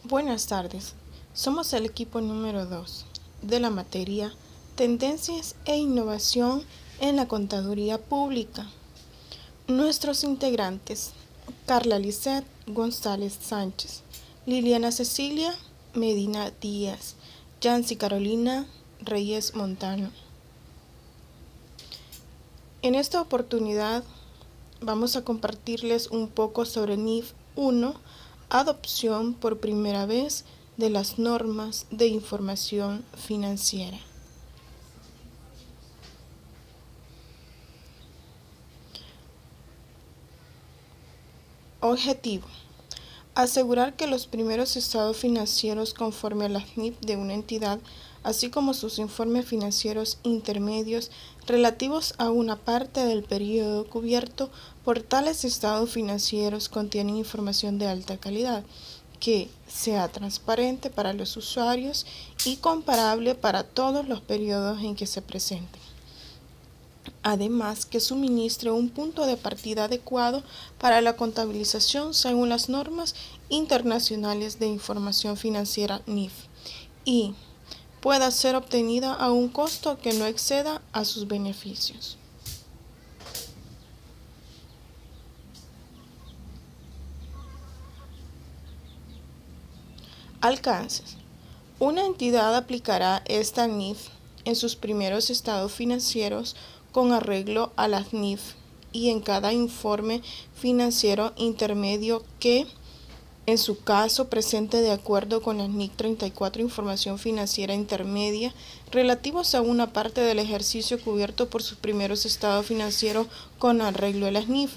Buenas tardes, somos el equipo número 2 de la materia Tendencias e Innovación en la Contaduría Pública. Nuestros integrantes: Carla Lisset González Sánchez, Liliana Cecilia Medina Díaz, Yancy Carolina Reyes Montano. En esta oportunidad vamos a compartirles un poco sobre NIF 1, adopción por primera vez de las normas de información financiera. Objetivo: asegurar que los primeros estados financieros conforme a las NIF de una entidad, así como sus informes financieros intermedios relativos a una parte del periodo cubierto por tales estados financieros, contienen información de alta calidad, que sea transparente para los usuarios y comparable para todos los periodos en que se presenten. Además, que suministre un punto de partida adecuado para la contabilización según las normas internacionales de información financiera NIF y pueda ser obtenida a un costo que no exceda a sus beneficios. Alcances: una entidad aplicará esta NIF en sus primeros estados financieros con arreglo a las NIF y en cada informe financiero intermedio que, en su caso, presente de acuerdo con la NIC 34 información financiera intermedia relativos a una parte del ejercicio cubierto por sus primeros estados financieros con arreglo a las NIF.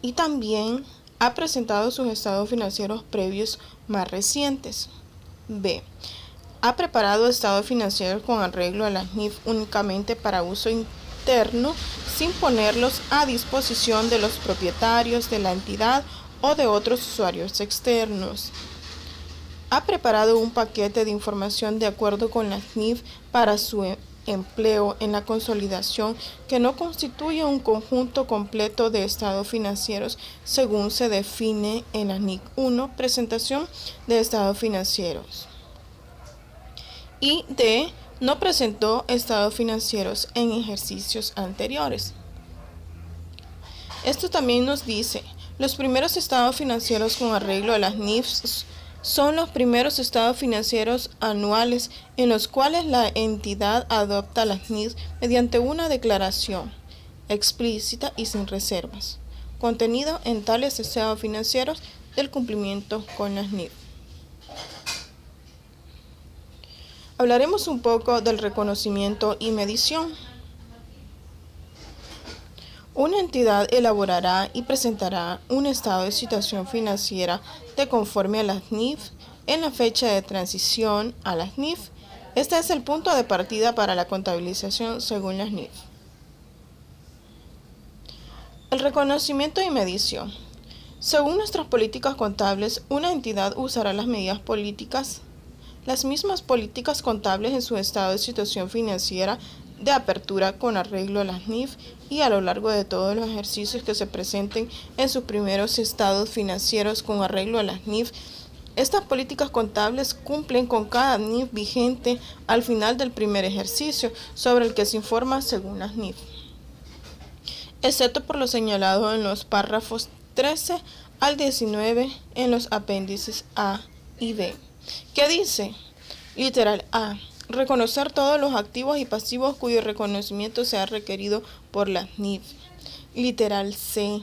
Y también ha presentado sus estados financieros previos más recientes. B. Ha preparado estados financieros con arreglo a las NIF únicamente para uso interno, sin ponerlos a disposición de los propietarios de la entidad o de otros usuarios externos. Ha preparado un paquete de información de acuerdo con las NIF para su empleo en la consolidación que no constituye un conjunto completo de estados financieros según se define en la NIC 1, presentación de estados financieros. Y D. No presentó estados financieros en ejercicios anteriores. Esto también nos dice: los primeros estados financieros con arreglo a las NIFs son los primeros estados financieros anuales en los cuales la entidad adopta las NIFs mediante una declaración explícita y sin reservas, contenido en tales estados financieros del cumplimiento con las NIF. Hablaremos un poco del reconocimiento y medición. Una entidad elaborará y presentará un estado de situación financiera de conforme a las NIF en la fecha de transición a las NIF. Este es el punto de partida para la contabilización según las NIF. El reconocimiento y medición. Según nuestras políticas contables, una entidad usará las mismas políticas contables en su estado de situación financiera de apertura con arreglo a las NIF y a lo largo de todos los ejercicios que se presenten en sus primeros estados financieros con arreglo a las NIF. Estas políticas contables cumplen con cada NIF vigente al final del primer ejercicio sobre el que se informa según las NIF, excepto por lo señalado en los párrafos 13 al 19 en los apéndices A y B, que dice: literal A. Reconocer todos los activos y pasivos cuyo reconocimiento sea requerido por la NIF. Literal C.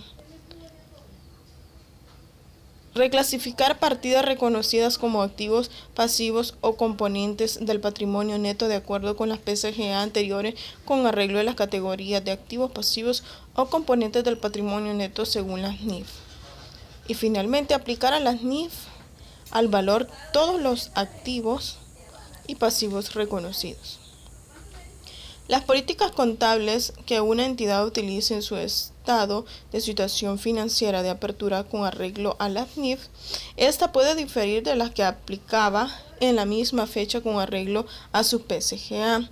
Reclasificar partidas reconocidas como activos, pasivos o componentes del patrimonio neto de acuerdo con las PCGA anteriores con arreglo de las categorías de activos, pasivos o componentes del patrimonio neto según las NIF. Y finalmente, aplicar a las NIF al valor todos los activos y pasivos reconocidos. Las políticas contables que una entidad utilice en su estado de situación financiera de apertura con arreglo a las NIF, esta puede diferir de las que aplicaba en la misma fecha con arreglo a su PCGA.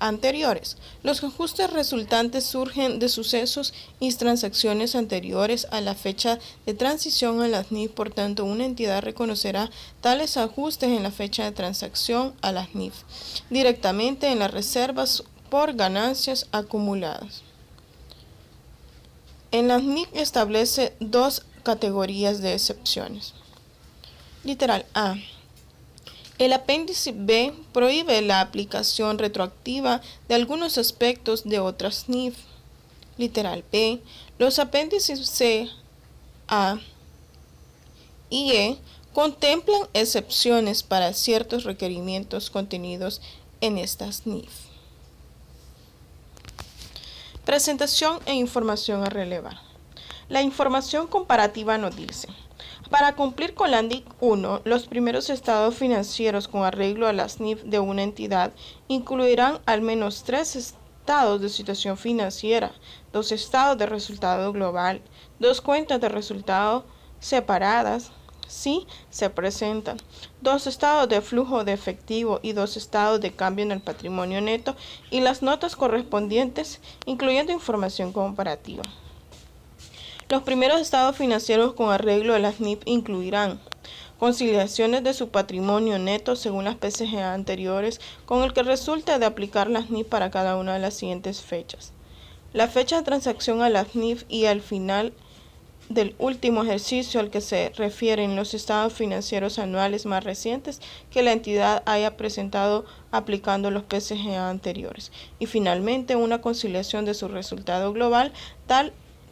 anteriores. Los ajustes resultantes surgen de sucesos y transacciones anteriores a la fecha de transición a las NIF, por tanto, una entidad reconocerá tales ajustes en la fecha de transacción a las NIF directamente en las reservas por ganancias acumuladas. En las NIF establece dos categorías de excepciones. Literal A. El apéndice B prohíbe la aplicación retroactiva de algunos aspectos de otras NIF. Literal B. Los apéndices C, A y E contemplan excepciones para ciertos requerimientos contenidos en estas NIF. Presentación e información a relevar. La información comparativa nos dice: para cumplir con la NIF 1, los primeros estados financieros con arreglo a las NIF de una entidad incluirán al menos 3 estados de situación financiera, 2 estados de resultado global, 2 cuentas de resultado separadas, si se presentan, 2 estados de flujo de efectivo y 2 estados de cambio en el patrimonio neto y las notas correspondientes, incluyendo información comparativa. Los primeros estados financieros con arreglo a las NIF incluirán conciliaciones de su patrimonio neto según las PCGA anteriores, con el que resulta de aplicar las NIF para cada una de las siguientes fechas: la fecha de transacción a las NIF y al final del último ejercicio al que se refieren los estados financieros anuales más recientes que la entidad haya presentado aplicando los PCGA anteriores, y finalmente una conciliación de su resultado global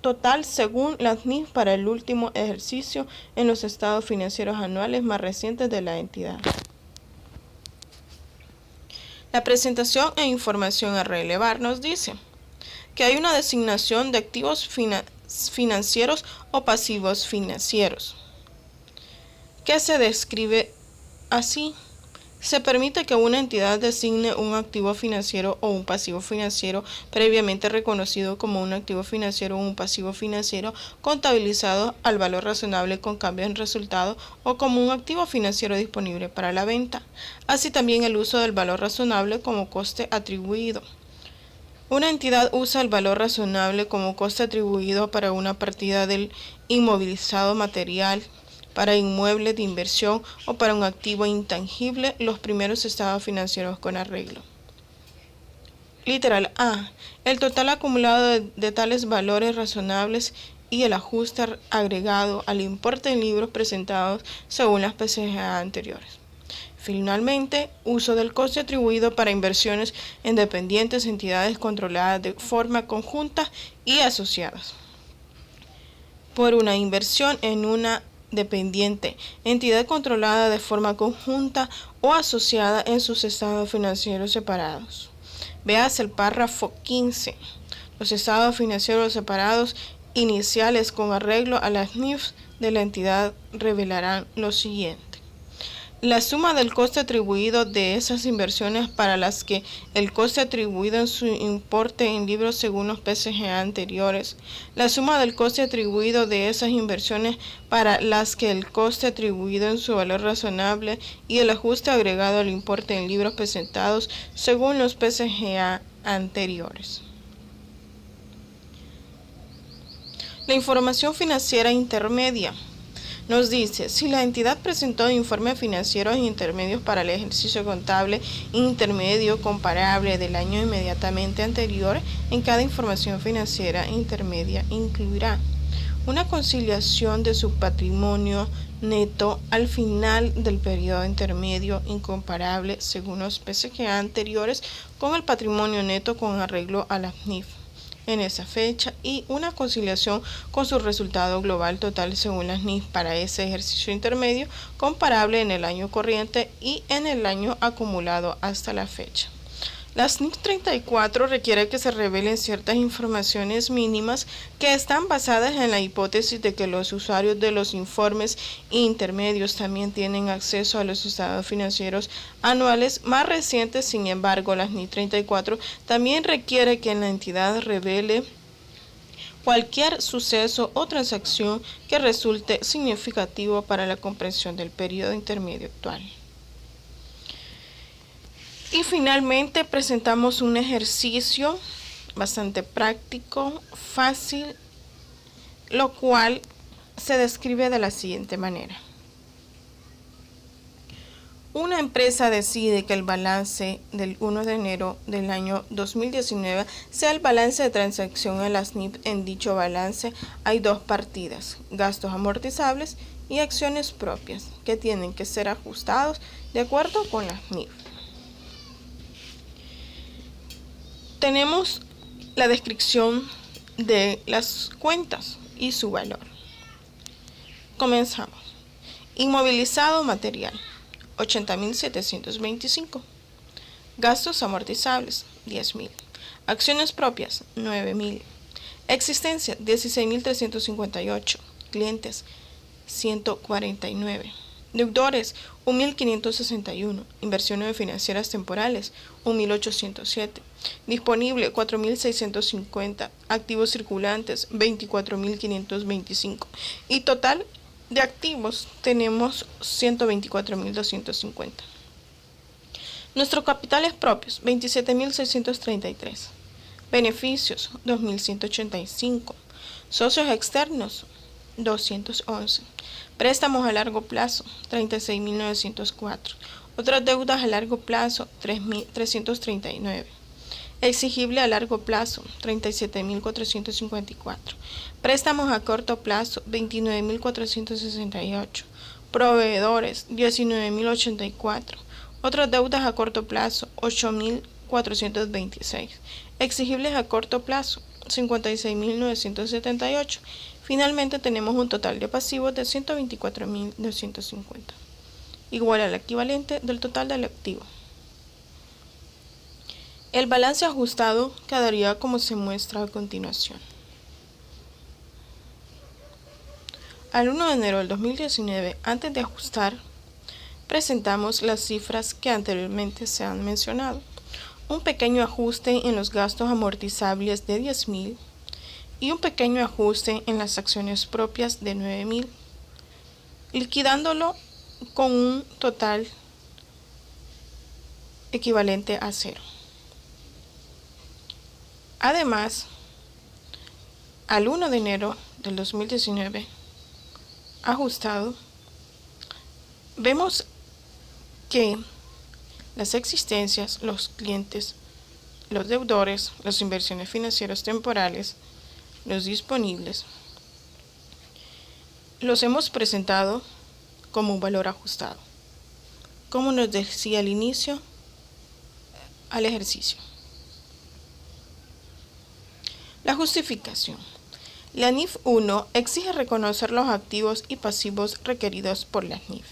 total según las NIF para el último ejercicio en los estados financieros anuales más recientes de la entidad. La presentación e información a relevar nos dice que hay una designación de activos financieros o pasivos financieros, que se describe así: se permite que una entidad designe un activo financiero o un pasivo financiero previamente reconocido como un activo financiero o un pasivo financiero contabilizado al valor razonable con cambio en resultado, o como un activo financiero disponible para la venta. Así también el uso del valor razonable como coste atribuido. Una entidad usa el valor razonable como coste atribuido para una partida del inmovilizado material, para inmuebles de inversión o para un activo intangible, los primeros estados financieros con arreglo. Literal A. El total acumulado de tales valores razonables y el ajuste agregado al importe en libros presentados según las PCGA anteriores. Finalmente, uso del coste atribuido para inversiones en dependientes entidades controladas de forma conjunta y asociadas. Por una inversión en una dependiente entidad controlada de forma conjunta o asociada en sus estados financieros separados. Veas el párrafo 15. Los estados financieros separados iniciales con arreglo a las NIF de la entidad revelarán lo siguiente: la suma del coste atribuido de esas inversiones para las que el coste atribuido en su importe en libros según los PCGA anteriores, la suma del coste atribuido de esas inversiones para las que el coste atribuido en su valor razonable y el ajuste agregado al importe en libros presentados según los PCGA anteriores. La información financiera intermedia nos dice: si la entidad presentó informes financieros intermedios para el ejercicio contable intermedio comparable del año inmediatamente anterior, en cada información financiera intermedia incluirá una conciliación de su patrimonio neto al final del periodo intermedio incomparable según los PCGA anteriores con el patrimonio neto con arreglo a la NIF en esa fecha, y una conciliación con su resultado global total según las NIF para ese ejercicio intermedio comparable en el año corriente y en el año acumulado hasta la fecha. Las NIF 34 requiere que se revelen ciertas informaciones mínimas que están basadas en la hipótesis de que los usuarios de los informes intermedios también tienen acceso a los estados financieros anuales más recientes. Sin embargo, las NIF 34 también requiere que la entidad revele cualquier suceso o transacción que resulte significativo para la comprensión del periodo intermedio actual. Y finalmente presentamos un ejercicio bastante práctico, fácil, lo cual se describe de la siguiente manera. Una empresa decide que el balance del 1 de enero del año 2019 sea el balance de transacción en las NIF. En dicho balance hay dos partidas, gastos amortizables y acciones propias, que tienen que ser ajustados de acuerdo con las NIF. Tenemos la descripción de las cuentas y su valor. Comenzamos. Inmovilizado material, 80.725. Gastos amortizables, 10.000. Acciones propias, 9.000. Existencia, 16.358. Clientes, 149. Deudores, 1.561. Inversiones financieras temporales, 1.807. Disponible, 4.650. Activos circulantes, 24.525. Y total de activos tenemos 124.250. Nuestros capitales propios, 27.633. Beneficios, 2.185. Socios externos, 211. Préstamos a largo plazo, 36.904. Otras deudas a largo plazo, 339. Exigible a largo plazo, 37.454. Préstamos a corto plazo, 29.468. Proveedores, 19.084. Otras deudas a corto plazo, 8.426. Exigibles a corto plazo, 56.978. Finalmente tenemos un total de pasivos de 124.250, igual al equivalente del total del activo. El balance ajustado quedaría como se muestra a continuación. Al 1 de enero del 2019, antes de ajustar, presentamos las cifras que anteriormente se han mencionado. Un pequeño ajuste en los gastos amortizables de 10.000 y un pequeño ajuste en las acciones propias de 9.000, liquidándolo con un total equivalente a 0. Además, al 1 de enero del 2019, ajustado, vemos que las existencias, los clientes, los deudores, las inversiones financieras temporales, los disponibles, los hemos presentado como un valor ajustado, como nos decía al inicio al ejercicio. La justificación. La NIF 1 exige reconocer los activos y pasivos requeridos por las NIF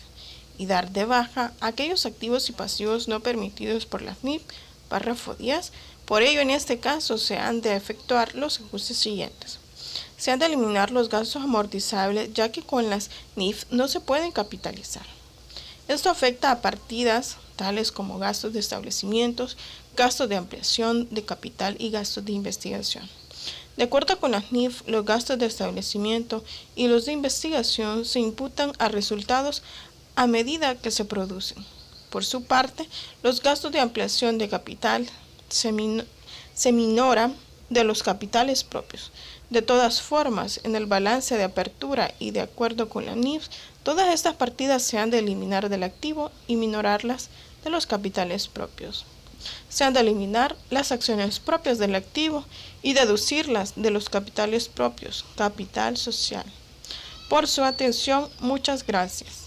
y dar de baja aquellos activos y pasivos no permitidos por las NIF, párrafo 10. Por ello, en este caso, se han de efectuar los ajustes siguientes. Se han de eliminar los gastos amortizables, ya que con las NIF no se pueden capitalizar. Esto afecta a partidas tales como gastos de establecimientos, gastos de ampliación de capital y gastos de investigación. De acuerdo con las NIF, los gastos de establecimiento y los de investigación se imputan a resultados a medida que se producen. Por su parte, los gastos de ampliación de capital se minoran de los capitales propios. De todas formas, en el balance de apertura y de acuerdo con la NIF, todas estas partidas se han de eliminar del activo y minorarlas de los capitales propios. Se han de eliminar las acciones propias del activo y deducirlas de los capitales propios, capital social. Por su atención, muchas gracias.